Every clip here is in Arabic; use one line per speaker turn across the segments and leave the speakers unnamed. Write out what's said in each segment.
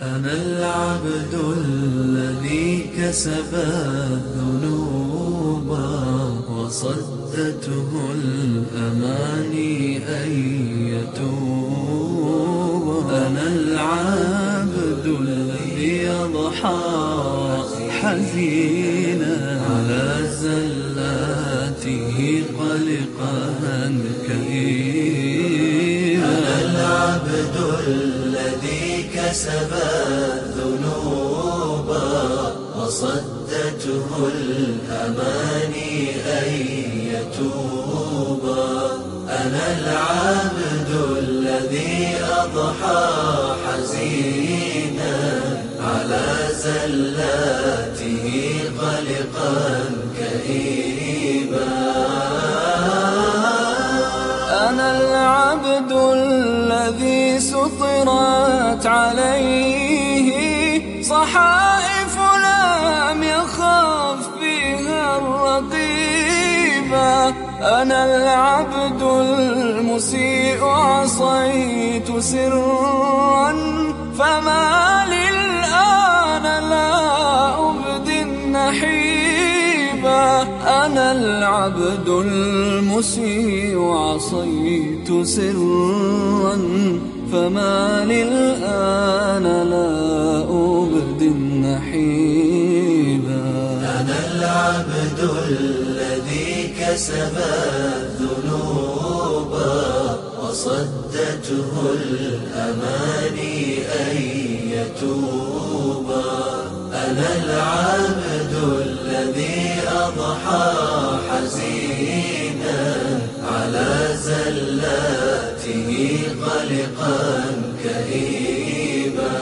أنا العبد الذي كسب الذنوب وصدته الأماني أن يتوب. أنا العبد الذي يضحى حزينا على زلاته قلقا كئيبا. أنا العبد الذي كسب الذنوب وصدته الأماني أن يتوب. أنا العبد الذي أضحى حزينا على زلاته قلقا كئيبا.
أنا العبد الذي سطرت عليه صحائف لم يخف فيها الرقيبة. أنا العبد المسيء عصيت سرا فما للآن لا أبدي النحيبة. أنا العبد المسيء عصيت سرا فما للآن لا أبدي النحيبا.
أنا العبد الذي كسب الذنوب وصدته الأماني أن يتوب. أنا العبد الذي أضحى حزينا على زلاته قلقا كئيبا.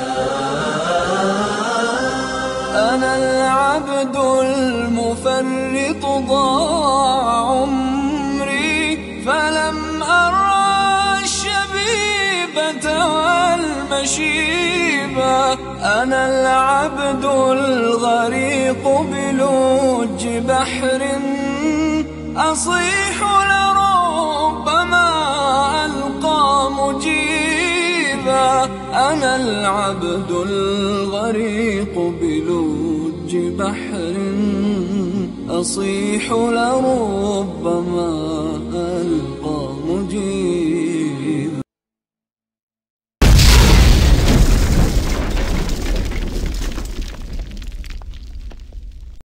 أنا العبد المفرط ضاع عمري فلم أرى الشبيبة والمشيبة. أنا العبد الغريق بلوج بحر أصيح لربما ألقى مجيبا. أنا العبد الغريق بلوج بحر أصيح لربما ألقى مجيبا.